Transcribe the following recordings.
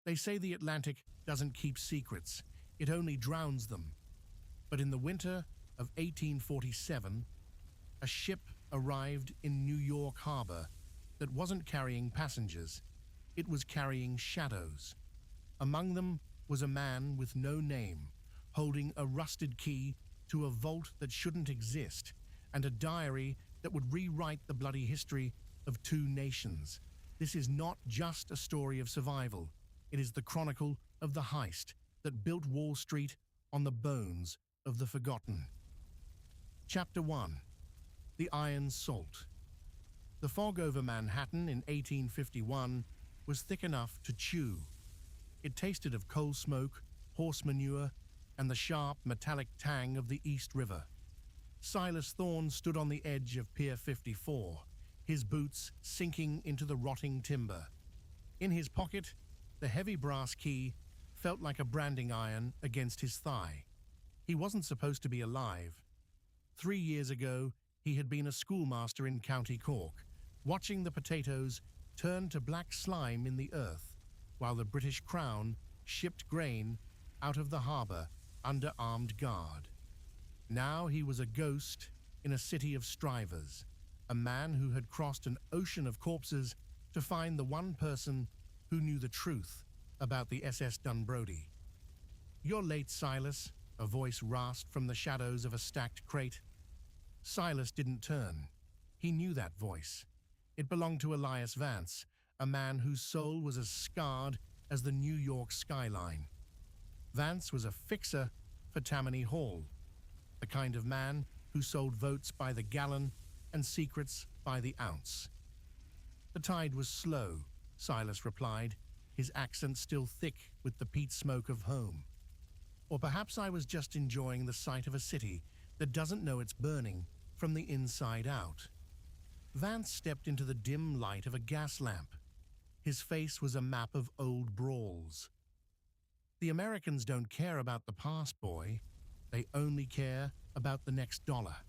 They say the Atlantic doesn't keep secrets, it only drowns them. But in the winter of 1847, a ship arrived in New York Harbor that wasn't carrying passengers, it was carrying shadows. Among them was a man with no name, holding a rusted key to a vault that shouldn't exist, and a diary that would rewrite the bloody history of two nations. This is not just a story of survival, it is the chronicle of the heist that built Wall Street on the bones of the forgotten. Chapter 1. The Iron Salt. The fog over Manhattan in 1851 was thick enough to chew. It tasted of coal smoke, horse manure, and the sharp, metallic tang of the East River. Silas Thorne stood on the edge of Pier 54, his boots sinking into the rotting timber. In his pocket, the heavy brass key felt like a branding iron against his thigh. He wasn't supposed to be alive. 3 years ago, he had been a schoolmaster in County Cork, watching the potatoes turn to black slime in the earth, while the British Crown shipped grain out of the harbour under armed guard. Now he was a ghost in a city of strivers, a man who had crossed an ocean of corpses to find the one person who knew the truth about the SS Dunbrody. "You're late, Silas," a voice rasped from the shadows of a stacked crate. Silas didn't turn. He knew that voice. It belonged to Elias Vance, a man whose soul was as scarred as the New York skyline. Vance was a fixer for Tammany Hall, the kind of man who sold votes by the gallon and secrets by the ounce. "The tide was slow," Silas replied, his accent still thick with the peat smoke of home. "Or perhaps I was just enjoying the sight of a city that doesn't know it's burning from the inside out." Vance stepped into the dim light of a gas lamp. His face was a map of old brawls. "The Americans don't care about the past, boy. They only care about the next dollar.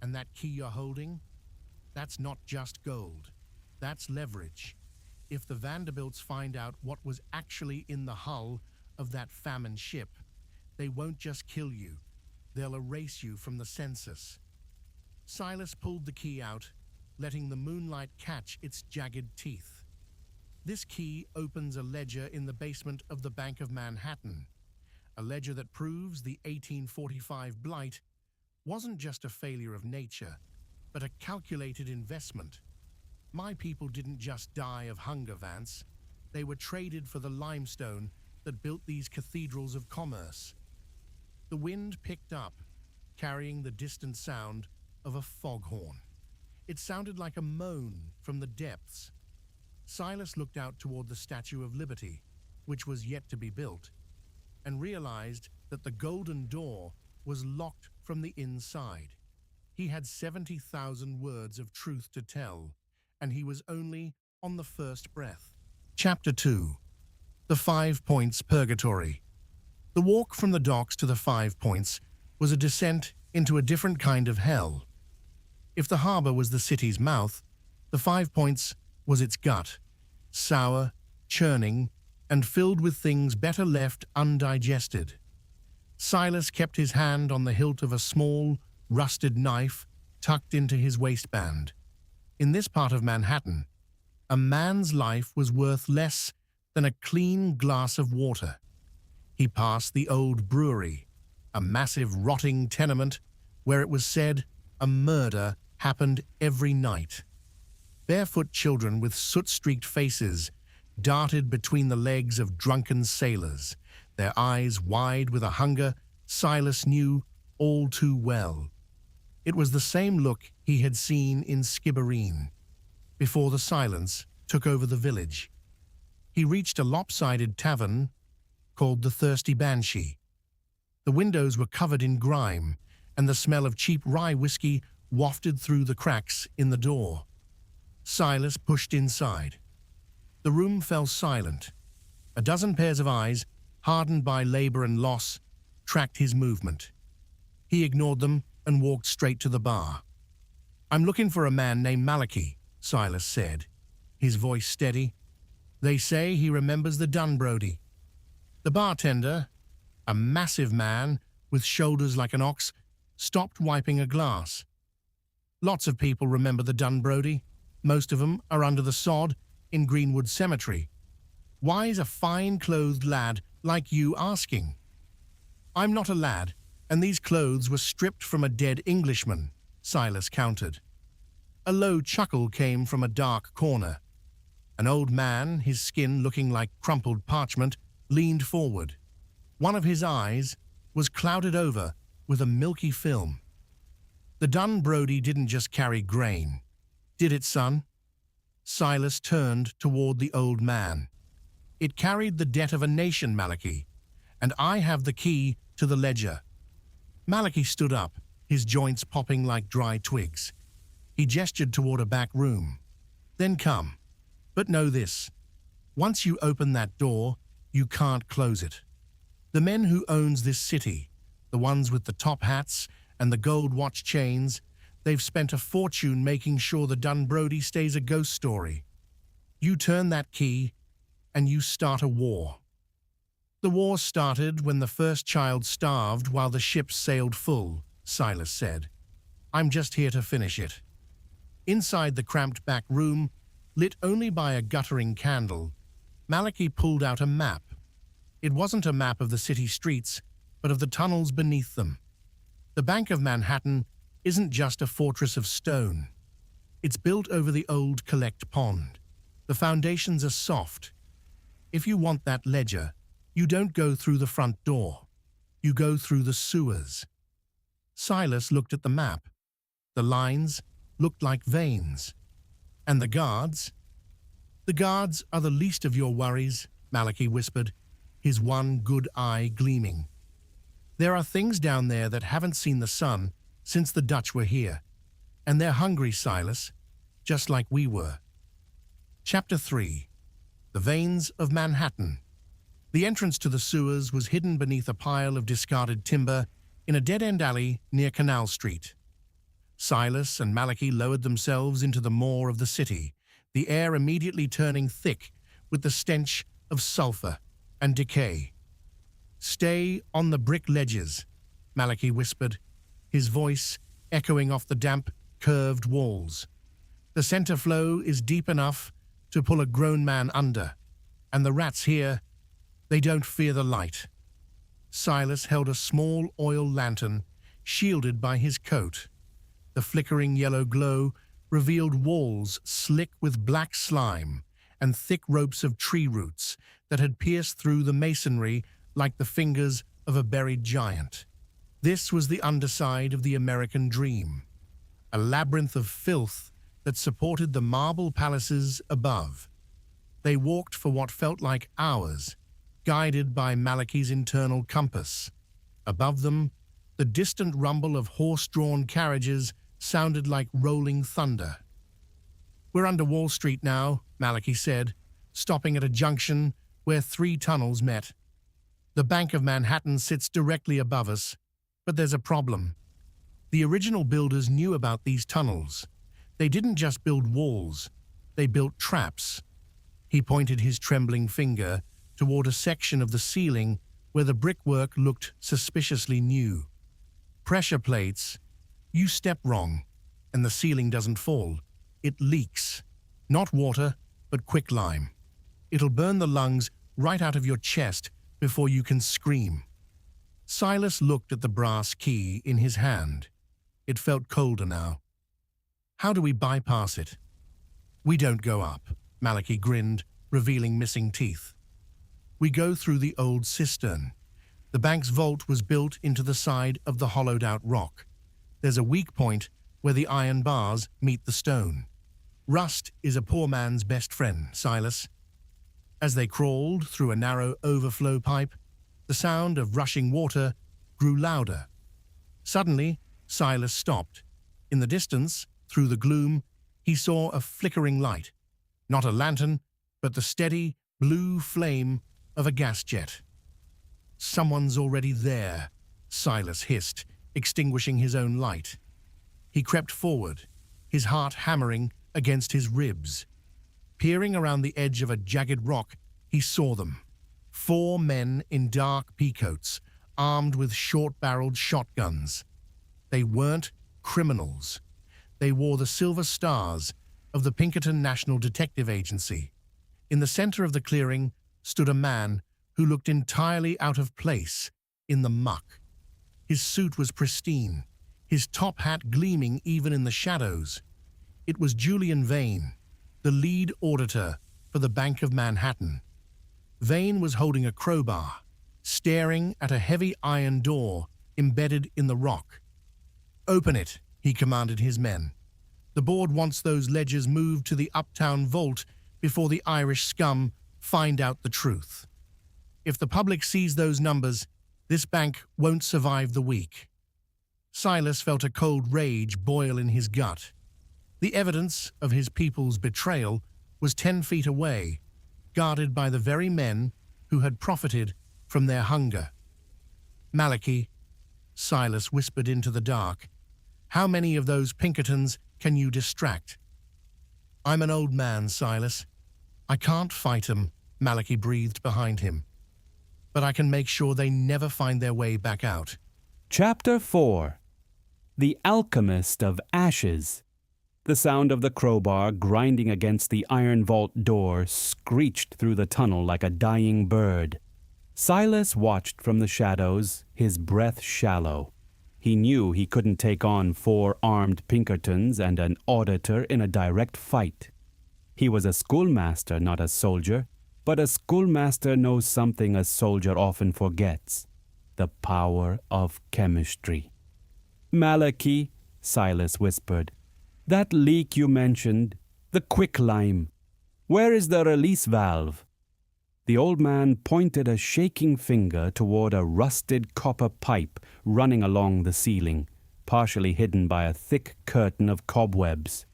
And that key you're holding? That's not just gold. That's leverage. If the Vanderbilts find out what was actually in the hull of that famine ship, they won't just kill you. They'll erase you from the census." Silas pulled the key out, letting the moonlight catch its jagged teeth. "This key opens a ledger in the basement of the Bank of Manhattan, a ledger that proves the 1845 blight wasn't just a failure of nature, but a calculated investment. My people didn't just die of hunger, Vance. They were traded for the limestone that built these cathedrals of commerce." The wind picked up, carrying the distant sound of a foghorn. It sounded like a moan from the depths. Silas looked out toward the Statue of Liberty, which was yet to be built, and realized that the golden door was locked from the inside. He had 70,000 words of truth to tell, and he was only on the first breath. Chapter 2. The 5 Points Purgatory. The walk from the docks to the 5 Points was a descent into a different kind of hell. If the harbor was the city's mouth, the 5 Points was its gut, sour, churning, and filled with things better left undigested. Silas kept his hand on the hilt of a small, rusted knife tucked into his waistband. In this part of Manhattan, a man's life was worth less than a clean glass of water. He passed the old brewery, a massive rotting tenement where it was said a murder happened every night. Barefoot children with soot-streaked faces darted between the legs of drunken sailors, their eyes wide with a hunger Silas knew all too well. It was the same look he had seen in Skibbereen, before the silence took over the village. He reached a lopsided tavern called the Thirsty Banshee. The windows were covered in grime, and the smell of cheap rye whiskey wafted through the cracks in the door. Silas pushed inside. The room fell silent. A dozen pairs of eyes, hardened by labor and loss, tracked his movement. He ignored them and walked straight to the bar. "I'm looking for a man named Malachi," Silas said, his voice steady. They say he remembers the Dunbrody. The bartender, a massive man with shoulders like an ox, stopped wiping a glass. Lots of people remember the Dunbrody. Most of them are under the sod in Greenwood Cemetery. Why is a fine-clothed lad like you asking? I'm not a lad, and these clothes were stripped from a dead Englishman, Silas countered. A low chuckle came from a dark corner. An old man, his skin looking like crumpled parchment, leaned forward. One of his eyes was clouded over with a milky film. The Dunbrody didn't just carry grain. Did it, son? Silas turned toward the old man. It carried the debt of a nation, Malachi, and I have the key to the ledger. Malachi stood up, his joints popping like dry twigs. He gestured toward a back room. Then come. But know this. Once you open that door, you can't close it. The men who owns this city, the ones with the top hats and the gold watch chains, they've spent a fortune making sure the Dunbrody stays a ghost story. You turn that key, and you start a war. The war started when the first child starved while the ships sailed full, Silas said. I'm just here to finish it. Inside the cramped back room, lit only by a guttering candle, Malachi pulled out a map. It wasn't a map of the city streets, but of the tunnels beneath them. The Bank of Manhattan isn't just a fortress of stone. It's built over the old Collect Pond. The foundations are soft. If you want that ledger, you don't go through the front door. You go through the sewers. Silas looked at the map. The lines looked like veins. And the guards? The guards are the least of your worries, Malachi whispered, his one good eye gleaming. There are things down there that haven't seen the sun since the Dutch were here. And they're hungry, Silas, just like we were. Chapter 3. The Veins of Manhattan. The entrance to the sewers was hidden beneath a pile of discarded timber in a dead-end alley near Canal Street. Silas and Malachi lowered themselves into the maw of the city, the air immediately turning thick with the stench of sulfur and decay. Stay on the brick ledges, Malachi whispered, his voice echoing off the damp, curved walls. The center flow is deep enough to pull a grown man under, and the rats here, they don't fear the light. Silas held a small oil lantern, shielded by his coat. The flickering yellow glow revealed walls slick with black slime and thick ropes of tree roots that had pierced through the masonry like the fingers of a buried giant. This was the underside of the American dream, a labyrinth of filth that supported the marble palaces above. They walked for what felt like hours, guided by Malachi's internal compass. Above them, the distant rumble of horse-drawn carriages sounded like rolling thunder. We're under Wall Street now, Malachi said, stopping at a junction where 3 tunnels met. The Bank of Manhattan sits directly above us, but there's a problem. The original builders knew about these tunnels. They didn't just build walls, they built traps. He pointed his trembling finger toward a section of the ceiling where the brickwork looked suspiciously new. Pressure plates. You step wrong, and the ceiling doesn't fall. It leaks. Not water, but quicklime. It'll burn the lungs right out of your chest before you can scream. Silas looked at the brass key in his hand. It felt colder now. How do we bypass it? We don't go up, Malachi grinned, revealing missing teeth. We go through the old cistern. The bank's vault was built into the side of the hollowed-out rock. There's a weak point where the iron bars meet the stone. Rust is a poor man's best friend, Silas. As they crawled through a narrow overflow pipe, the sound of rushing water grew louder. Suddenly, Silas stopped. In the distance, through the gloom, he saw a flickering light. Not a lantern, but the steady, blue flame of a gas jet. Someone's already there, Silas hissed, extinguishing his own light. He crept forward, his heart hammering against his ribs. Peering around the edge of a jagged rock, he saw them. 4 men in dark peacoats, armed with short-barreled shotguns. They weren't criminals. They wore the silver stars of the Pinkerton National Detective Agency. In the center of the clearing stood a man who looked entirely out of place in the muck. His suit was pristine, his top hat gleaming even in the shadows. It was Julian Vane, the lead auditor for the Bank of Manhattan. Vane was holding a crowbar, staring at a heavy iron door embedded in the rock. "Open it," he commanded his men. "The board wants those ledgers moved to the uptown vault before the Irish scum find out the truth. If the public sees those numbers, this bank won't survive the week." Silas felt a cold rage boil in his gut. The evidence of his people's betrayal was 10 feet away, guarded by the very men who had profited from their hunger. "Malachi," Silas whispered into the dark, "how many of those Pinkertons can you distract?" "I'm an old man, Silas. I can't fight 'em," Malachi breathed behind him. "But I can make sure they never find their way back out." Chapter 4. The Alchemist of Ashes. The sound of the crowbar grinding against the iron vault door screeched through the tunnel like a dying bird. Silas watched from the shadows, his breath shallow. He knew he couldn't take on 4 armed Pinkertons and an auditor in a direct fight. He was a schoolmaster, not a soldier, but a schoolmaster knows something a soldier often forgets: the power of chemistry. "Malachi," Silas whispered, "that leak you mentioned, the quicklime, where is the release valve?" The old man pointed a shaking finger toward a rusted copper pipe running along the ceiling, partially hidden by a thick curtain of cobwebs.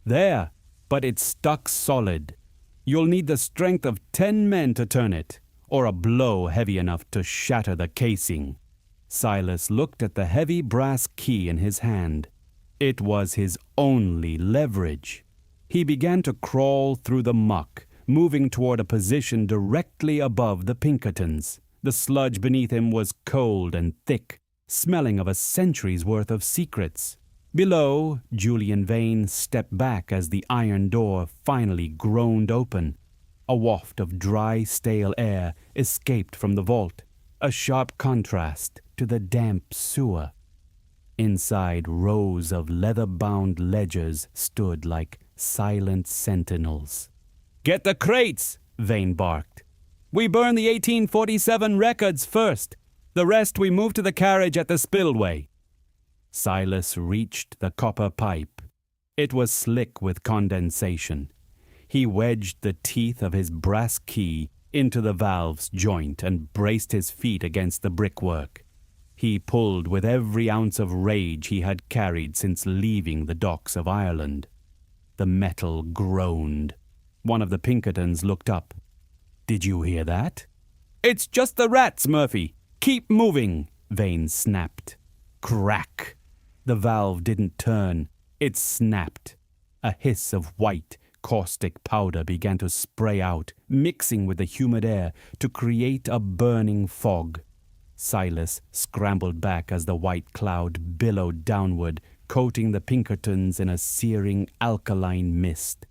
"There, but it's stuck solid. You'll need the strength of 10 men to turn it, or a blow heavy enough to shatter the casing." Silas looked at the heavy brass key in his hand. It was his only leverage. He began to crawl through the muck, moving toward a position directly above the Pinkertons. The sludge beneath him was cold and thick, smelling of a century's worth of secrets. Below, Julian Vane stepped back as the iron door finally groaned open. A waft of dry, stale air escaped from the vault, a sharp contrast to the damp sewer. Inside, rows of leather-bound ledgers stood like silent sentinels. "Get the crates!" Vane barked. "We burn the 1847 records first. The rest we move to the carriage at the spillway." Silas reached the copper pipe. It was slick with condensation. He wedged the teeth of his brass key into the valve's joint and braced his feet against the brickwork. He pulled with every ounce of rage he had carried since leaving the docks of Ireland. The metal groaned. One of the Pinkertons looked up. "Did you hear that?" "It's just the rats, Murphy. Keep moving," Vane snapped. Crack! The valve didn't turn. It snapped. A hiss of white, caustic powder began to spray out, mixing with the humid air to create a burning fog. Silas scrambled back as the white cloud billowed downward, coating the Pinkertons in a searing alkaline mist.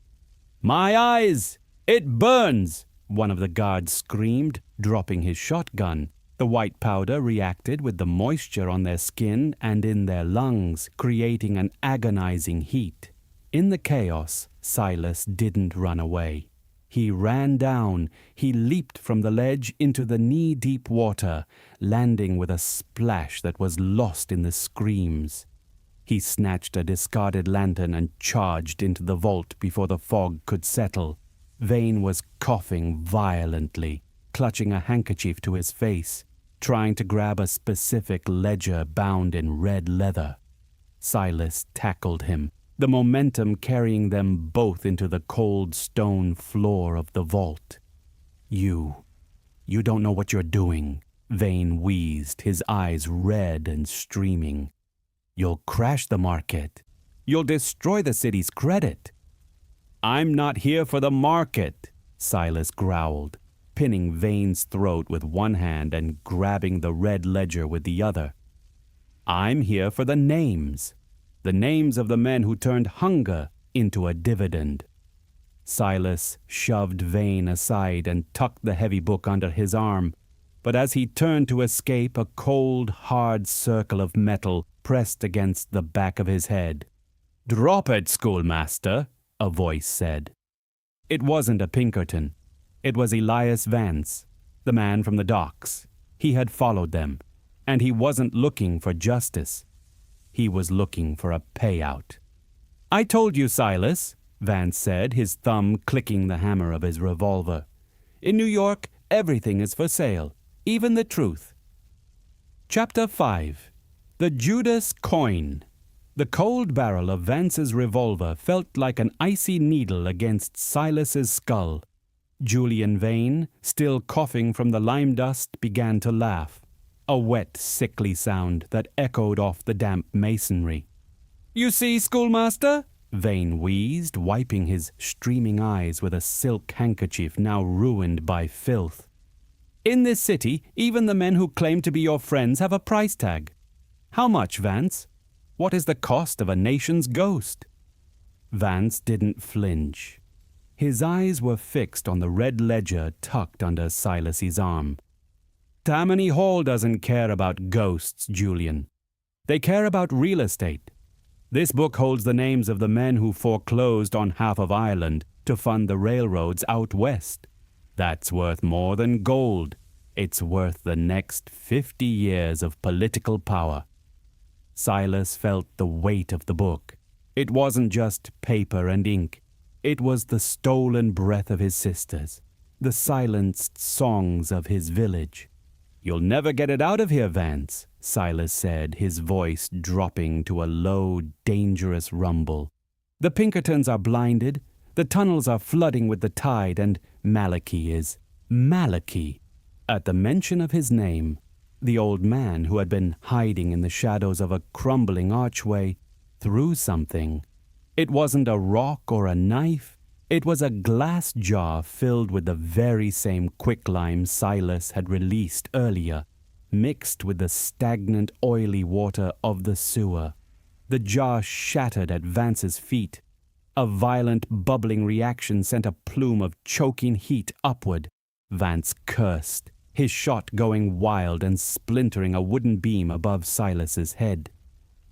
"My eyes! It burns!" one of the guards screamed, dropping his shotgun. The white powder reacted with the moisture on their skin and in their lungs, creating an agonizing heat. In the chaos, Silas didn't run away. He ran down. He leaped from the ledge into the knee-deep water, landing with a splash that was lost in the screams. He snatched a discarded lantern and charged into the vault before the fog could settle. Vane was coughing violently, clutching a handkerchief to his face, trying to grab a specific ledger bound in red leather. Silas tackled him, the momentum carrying them both into the cold stone floor of the vault. You don't know what you're doing," Vane wheezed, his eyes red and streaming. "You'll crash the market. You'll destroy the city's credit." I'm not here for the market, Silas growled, pinning Vane's throat with one hand and grabbing the red ledger with the other. I'm here for the names of the men who turned hunger into a dividend. Silas shoved Vane aside and tucked the heavy book under his arm, but as he turned to escape, a cold, hard circle of metal pressed against the back of his head. "Drop it, Schoolmaster," a voice said. It wasn't a Pinkerton. It was Elias Vance, the man from the docks. He had followed them, and he wasn't looking for justice. He was looking for a payout. "I told you, Silas," Vance said, his thumb clicking the hammer of his revolver. "In New York, everything is for sale, even the truth." Chapter 5. The Judas Coin. The cold barrel of Vance's revolver felt like an icy needle against Silas's skull. Julian Vane, still coughing from the lime dust, began to laugh, a wet, sickly sound that echoed off the damp masonry. "You see, Schoolmaster?" Vane wheezed, wiping his streaming eyes with a silk handkerchief now ruined by filth. "In this city, even the men who claim to be your friends have a price tag. How much, Vance? What is the cost of a nation's ghost?" Vance didn't flinch. His eyes were fixed on the red ledger tucked under Silas's arm. "Tammany Hall doesn't care about ghosts, Julian. They care about real estate. This book holds the names of the men who foreclosed on half of Ireland to fund the railroads out west. That's worth more than gold. It's worth the next 50 years of political power." Silas felt the weight of the book. It wasn't just paper and ink. It was the stolen breath of his sisters, the silenced songs of his village. "You'll never get it out of here, Vance," Silas said, his voice dropping to a low, dangerous rumble. "The Pinkertons are blinded, the tunnels are flooding with the tide, and Malachi is Malachi." At the mention of his name, the old man, who had been hiding in the shadows of a crumbling archway, threw something. It wasn't a rock or a knife. It was a glass jar filled with the very same quicklime Silas had released earlier, mixed with the stagnant, oily water of the sewer. The jar shattered at Vance's feet. A violent, bubbling reaction sent a plume of choking heat upward. Vance cursed, his shot going wild and splintering a wooden beam above Silas's head.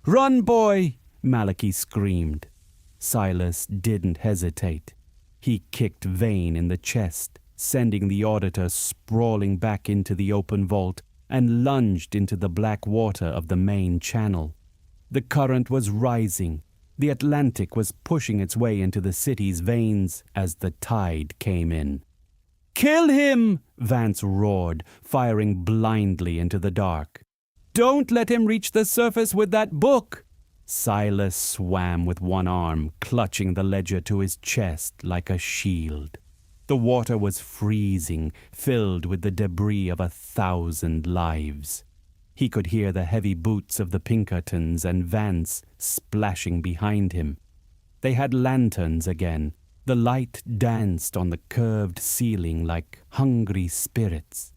"Run, boy!" Malachi screamed. Silas didn't hesitate. He kicked Vane in the chest, sending the auditor sprawling back into the open vault, and lunged into the black water of the main channel. The current was rising. The Atlantic was pushing its way into the city's veins as the tide came in. "Kill him!" Vance roared, firing blindly into the dark. "Don't let him reach the surface with that book!" Silas swam with one arm, clutching the ledger to his chest like a shield. The water was freezing, filled with the debris of 1,000 lives. He could hear the heavy boots of the Pinkertons and Vance splashing behind him. They had lanterns again. The light danced on the curved ceiling like hungry spirits.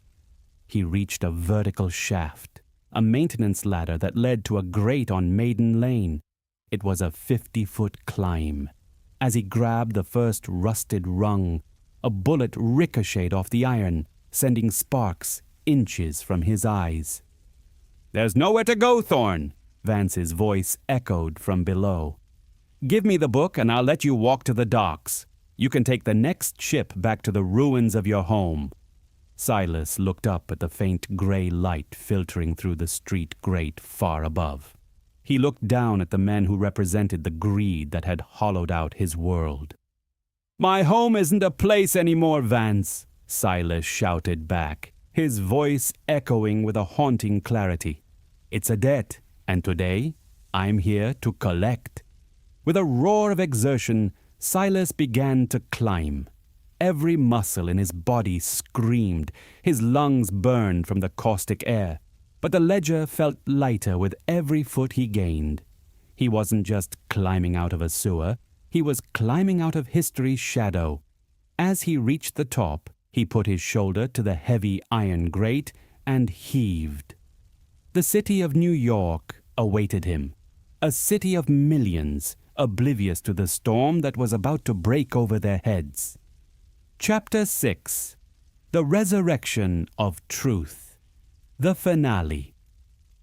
He reached a vertical shaft, a maintenance ladder that led to a grate on Maiden Lane. It was a 50-foot climb. As he grabbed the first rusted rung, a bullet ricocheted off the iron, sending sparks inches from his eyes. "There's nowhere to go, Thorne," Vance's voice echoed from below. "Give me the book and I'll let you walk to the docks. You can take the next ship back to the ruins of your home." Silas looked up at the faint gray light filtering through the street grate far above. He looked down at the men who represented the greed that had hollowed out his world. "My home isn't a place anymore, Vance," Silas shouted back, his voice echoing with a haunting clarity. "It's a debt, and today I'm here to collect." With a roar of exertion, Silas began to climb. Every muscle in his body screamed, his lungs burned from the caustic air, but the ledger felt lighter with every foot he gained. He wasn't just climbing out of a sewer, He was climbing out of history's shadow. As he reached the top, he put his shoulder to the heavy iron grate and heaved. The city of New York awaited him, a city of millions, oblivious to the storm that was about to break over their heads. Chapter 6. The Resurrection of Truth. The Finale.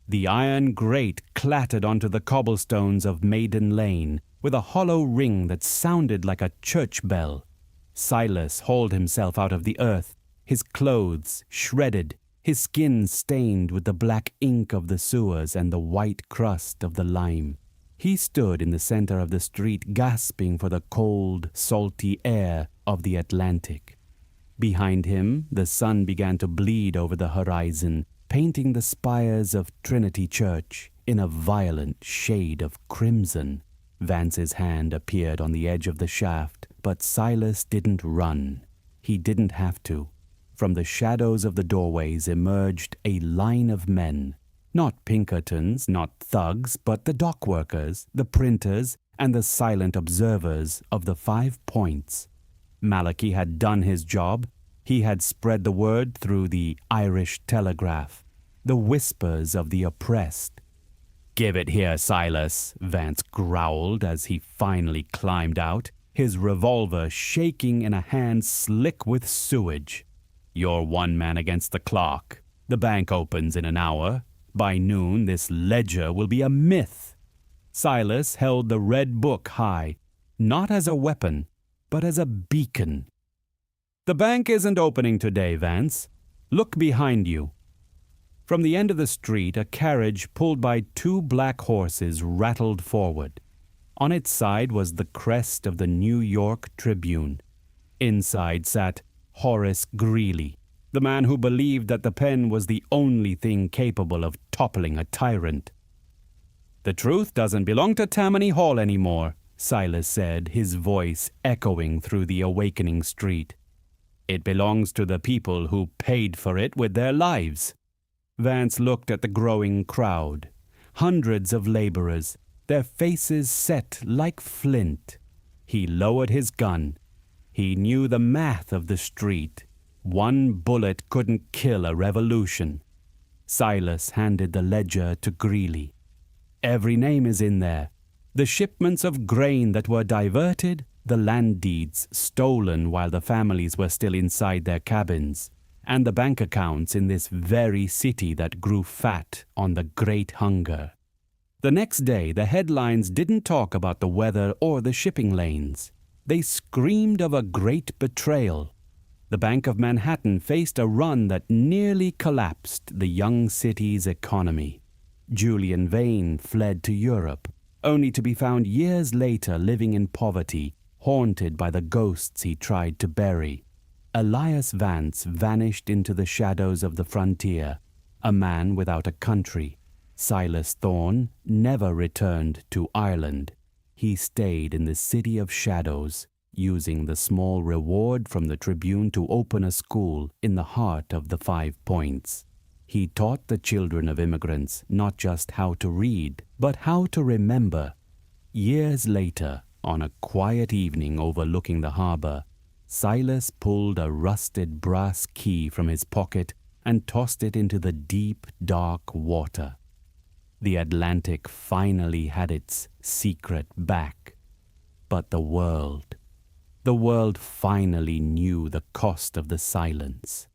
The iron grate clattered onto the cobblestones of Maiden Lane with a hollow ring that sounded like a church bell. Silas hauled himself out of the earth, his clothes shredded, his skin stained with the black ink of the sewers and the white crust of the lime. He stood in the center of the street gasping for the cold, salty air of the Atlantic. Behind him, the sun began to bleed over the horizon, painting the spires of Trinity Church in a violent shade of crimson. Vance's hand appeared on the edge of the shaft, but Silas didn't run. He didn't have to. From the shadows of the doorways emerged a line of men. Not Pinkertons, not thugs, but the dock workers, the printers, and the silent observers of the 5 Points. Malachi had done his job. He had spread the word through the Irish Telegraph, the whispers of the oppressed. "Give it here, Silas," Vance growled as he finally climbed out, his revolver shaking in a hand slick with sewage. "You're one man against the clock. The bank opens in an hour. By noon, this ledger will be a myth." Silas held the red book high, not as a weapon, but as a beacon. "The bank isn't opening today, Vance. Look behind you." From the end of the street, a carriage pulled by 2 black horses rattled forward. On its side was the crest of the New York Tribune. Inside sat Horace Greeley, the man who believed that the pen was the only thing capable of toppling a tyrant. "The truth doesn't belong to Tammany Hall anymore," Silas said, his voice echoing through the awakening street. "It belongs to the people who paid for it with their lives." Vance looked at the growing crowd. Hundreds of laborers, their faces set like flint. He lowered his gun. He knew the math of the street. One bullet couldn't kill a revolution. Silas handed the ledger to Greeley. "Every name is in there. The shipments of grain that were diverted, the land deeds stolen while the families were still inside their cabins, and the bank accounts in this very city that grew fat on the Great Hunger." The next day, the headlines didn't talk about the weather or the shipping lanes. They screamed of a great betrayal. The Bank of Manhattan faced a run that nearly collapsed the young city's economy. Julian Vane fled to Europe, only to be found years later living in poverty, haunted by the ghosts he tried to bury. Elias Vance vanished into the shadows of the frontier, a man without a country. Silas Thorne never returned to Ireland. He stayed in the city of shadows, using the small reward from the Tribune to open a school in the heart of the 5 Points. He taught the children of immigrants not just how to read, but how to remember. Years later, on a quiet evening overlooking the harbor, Silas pulled a rusted brass key from his pocket and tossed it into the deep, dark water. The Atlantic finally had its secret back. But the world finally knew the cost of the silence.